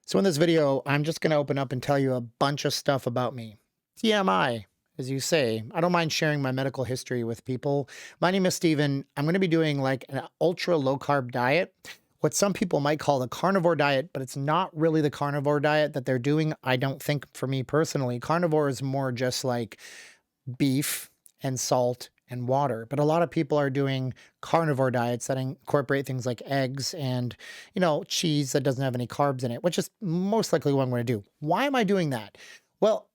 So in this video, I'm just going to open up and tell you a bunch of stuff about me. TMI, as you say. I don't mind sharing my medical history with people. My name is Steven. I'm going to be doing like an ultra low carb diet, what some people might call the carnivore diet, but it's not really the carnivore diet that they're doing. I don't think for me personally, carnivore is more just like beef and salt and water. But a lot of people are doing carnivore diets that incorporate things like eggs and, cheese that doesn't have any carbs in it, which is most likely what I'm going to do. Why am I doing that? Well,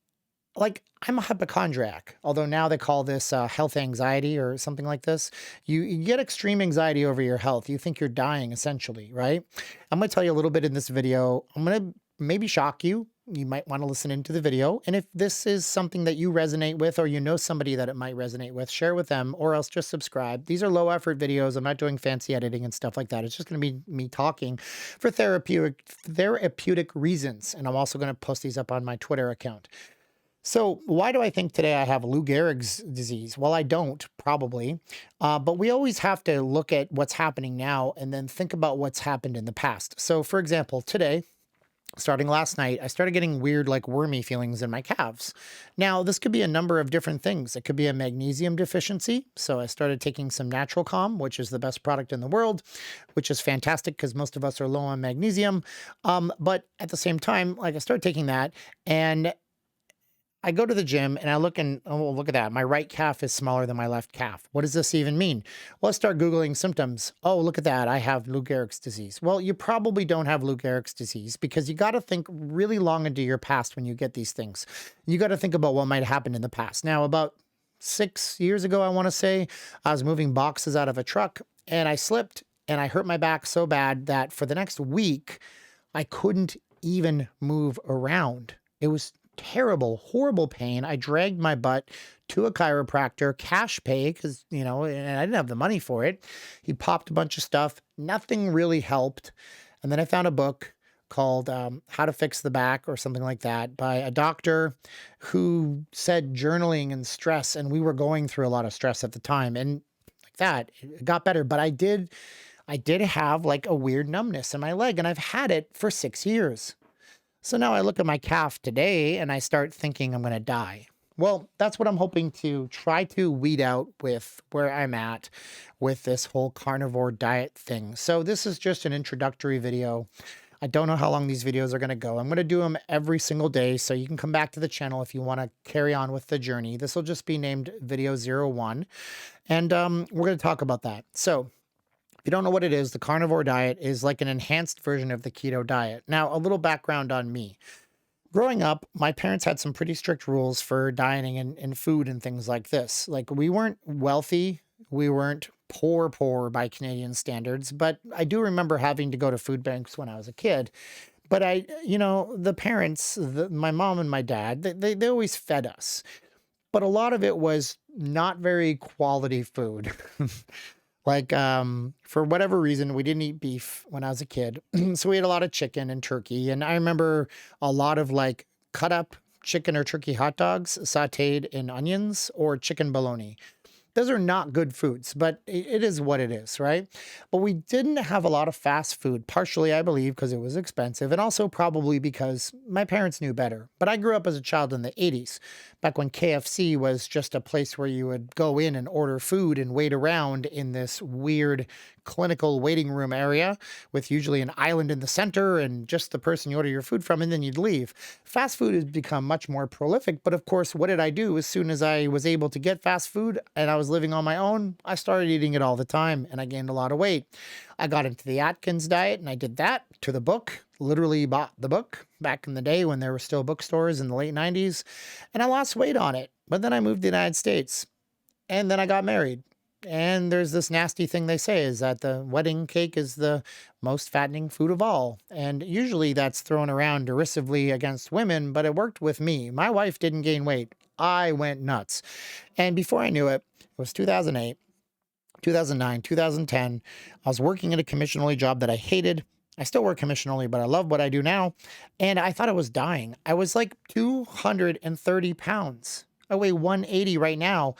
like I'm a hypochondriac, although now they call this health anxiety or something like this. You get extreme anxiety over your health. You think you're dying essentially, right? I'm going to tell you a little bit in this video. I'm going to maybe shock you. You might want to listen into the video. And if this is something that you resonate with, or you know somebody that it might resonate with, share with them, or else just subscribe. These are low effort videos. I'm not doing fancy editing and stuff like that. It's just going to be me talking for therapeutic reasons. And I'm also going to post these up on my Twitter account. So why do I think today I have Lou Gehrig's disease? Well, I don't, probably. But we always have to look at what's happening now and then think about what's happened in the past. So for example, today, starting last night, I started getting weird, like wormy feelings in my calves. Now, this could be a number of different things. It could be a magnesium deficiency. So I started taking some Natural Calm, which is the best product in the world, which is fantastic because most of us are low on magnesium. But at the same time, like I started taking that, and I go to the gym and I look and, oh, look at that. My right calf is smaller than my left calf. What does this even mean? Well, I start Googling symptoms. Oh, look at that. I have Lou Gehrig's disease. Well, you probably don't have Lou Gehrig's disease because you got to think really long into your past when you get these things. You got to think about what might happen in the past. Now, about 6 years ago, I want to say, I was moving boxes out of a truck and I slipped and I hurt my back so bad that for the next week, I couldn't even move around. It was terrible, horrible pain. I dragged my butt to a chiropractor, cash pay, because, and I didn't have the money for it. He popped a bunch of stuff. Nothing really helped. And then I found a book called How to Fix the Back or something like that by a doctor who said journaling and stress. And we were going through a lot of stress at the time. And like that, it got better. But I did have like a weird numbness in my leg, and I've had it for 6 years. So now I look at my calf today and I start thinking I'm going to die. Well, that's what I'm hoping to try to weed out with where I'm at with this whole carnivore diet thing. So this is just an introductory video. I don't know how long these videos are going to go. I'm going to do them every single day, so you can come back to the channel if you want to carry on with the journey. This will just be named Video 01, and we're going to talk about that. So if you don't know what it is, the carnivore diet is like an enhanced version of the keto diet. Now, a little background on me. Growing up, my parents had some pretty strict rules for dieting and food and things like this. Like, we weren't wealthy. We weren't poor by Canadian standards, but I do remember having to go to food banks when I was a kid. But the parents, my mom and my dad, they always fed us. But a lot of it was not very quality food. Like, for whatever reason, we didn't eat beef when I was a kid. So we had a lot of chicken and turkey. And I remember a lot of like cut up chicken or turkey hot dogs sauteed in onions or chicken bologna. Those are not good foods, but it is what it is, right? But we didn't have a lot of fast food, partially, I believe, because it was expensive, and also probably because my parents knew better. But I grew up as a child in the 80s, back when KFC was just a place where you would go in and order food and wait around in this weird clinical waiting room area with usually an island in the center and just the person you order your food from, and then you'd leave. Fast food has become much more prolific, but of course, what did I do as soon as I was able to get fast food and I was living on my own? I started eating it all the time and I gained a lot of weight. I got into the Atkins diet and I did that to the book, literally bought the book back in the day when there were still bookstores in the late 90s, and I lost weight on it. But then I moved to the United States and then I got married. And there's this nasty thing they say is that the wedding cake is the most fattening food of all. And usually that's thrown around derisively against women, but it worked with me. My wife didn't gain weight. I went nuts. And before I knew it, it was 2008, 2009, 2010. I was working at a commission only job that I hated. I still work commission only, but I love what I do now. And I thought I was dying. I was like 230 pounds. I weigh 180 right now.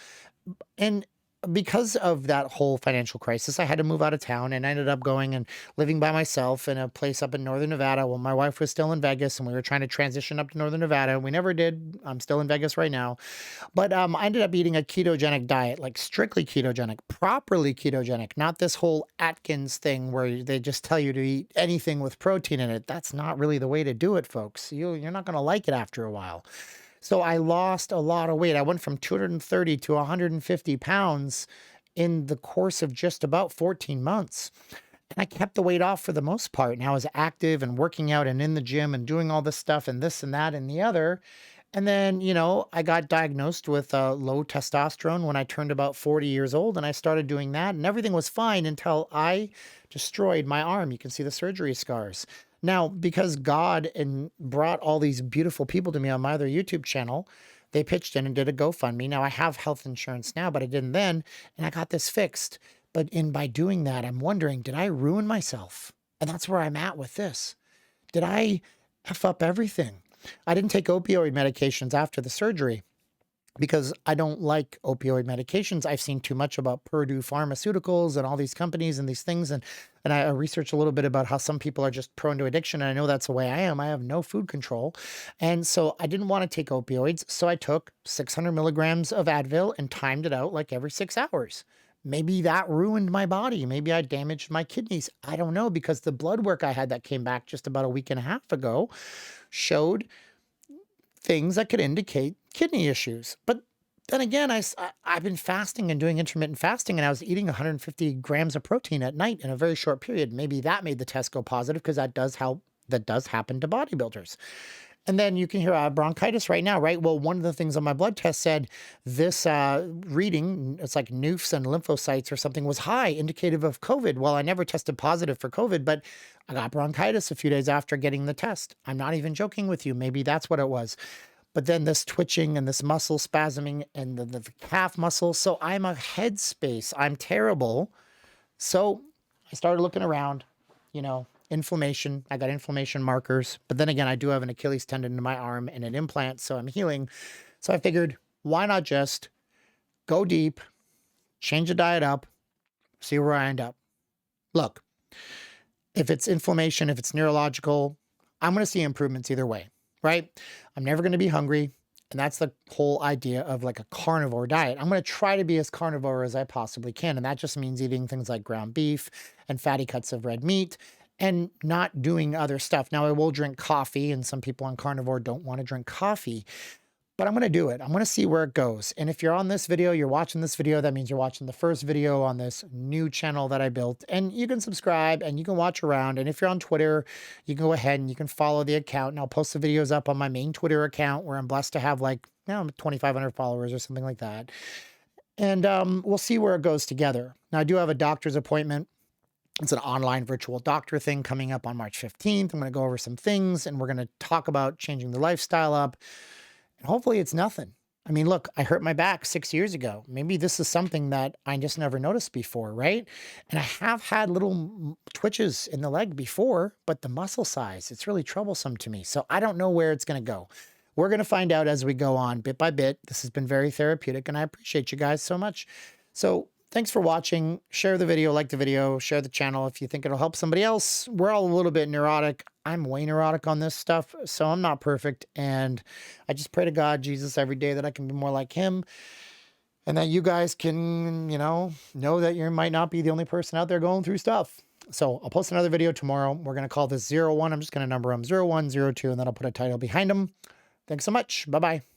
And because of that whole financial crisis, I had to move out of town and I ended up going and living by myself in a place up in Northern Nevada while my wife was still in Vegas and we were trying to transition up to Northern Nevada. We never did. I'm still in Vegas right now. But I ended up eating a ketogenic diet, like strictly ketogenic, properly ketogenic, not this whole Atkins thing where they just tell you to eat anything with protein in it. That's not really the way to do it, folks. You're not going to like it after a while. So I lost a lot of weight. I went from 230 to 150 pounds in the course of just about 14 months. And I kept the weight off for the most part. And I was active and working out and in the gym and doing all this stuff and this and that and the other. And then, I got diagnosed with low testosterone when I turned about 40 years old. And I started doing that. And everything was fine until I destroyed my arm. You can see the surgery scars. Now, because God and brought all these beautiful people to me on my other YouTube channel, they pitched in and did a GoFundMe. Now I have health insurance now, but I didn't then, and I got this fixed. But in by doing that, I'm wondering, did I ruin myself? And that's where I'm at with this. Did I F up everything? I didn't take opioid medications after the surgery because I don't like opioid medications. I've seen too much about Purdue Pharmaceuticals and all these companies and these things. And I researched a little bit about how some people are just prone to addiction. And I know that's the way I am. I have no food control. And so I didn't want to take opioids. So I took 600 milligrams of Advil and timed it out like every 6 hours. Maybe that ruined my body. Maybe I damaged my kidneys. I don't know, because the blood work I had that came back just about a week and a half ago showed things that could indicate kidney issues. But then again, I've been fasting and doing intermittent fasting, and I was eating 150 grams of protein at night in a very short period. Maybe that made the test go positive, because that does help. That does happen to bodybuilders. And then you can hear I have bronchitis right now, right? Well, one of the things on my blood test said this reading, it's like nymphs and lymphocytes or something, was high, indicative of COVID. Well, I never tested positive for COVID, but I got bronchitis a few days after getting the test. I'm not even joking with you. Maybe that's what it was. But then this twitching and this muscle spasming and the calf muscle. So I'm a headspace. I'm terrible. So I started looking around, inflammation. I got inflammation markers. But then again, I do have an Achilles tendon in my arm and an implant, so I'm healing. So I figured, why not just go deep, change the diet up, see where I end up. Look, if it's inflammation, if it's neurological, I'm going to see improvements either way, right? I'm never going to be hungry. And that's the whole idea of like a carnivore diet. I'm going to try to be as carnivore as I possibly can. And that just means eating things like ground beef and fatty cuts of red meat and not doing other stuff. Now, I will drink coffee, and some people on carnivore don't want to drink coffee, but I'm going to do it. I'm going to see where it goes. And if you're on this video, you're watching this video, that means you're watching the first video on this new channel that I built. And you can subscribe and you can watch around. And if you're on Twitter, you can go ahead and you can follow the account. And I'll post the videos up on my main Twitter account, where I'm blessed to have 2,500 followers or something like that. And we'll see where it goes together. Now, I do have a doctor's appointment. It's an online virtual doctor thing coming up on March 15th. I'm going to go over some things, and we're going to talk about changing the lifestyle up. And hopefully it's nothing. I mean, look, I hurt my back 6 years ago. Maybe this is something that I just never noticed before, right? And I have had little twitches in the leg before, but the muscle size, it's really troublesome to me. So I don't know where it's going to go. We're going to find out as we go on, bit by bit. This has been very therapeutic, and I appreciate you guys so much. So thanks for watching. Share the video, like the video, share the channel if you think it'll help somebody else. We're all a little bit neurotic. I'm way neurotic on this stuff, so I'm not perfect. And I just pray to God, Jesus, every day that I can be more like him, and that you guys can, know that you might not be the only person out there going through stuff. So I'll post another video tomorrow. We're going to call this 01. I'm just going to number them 01, 02, and then I'll put a title behind them. Thanks so much. Bye-bye.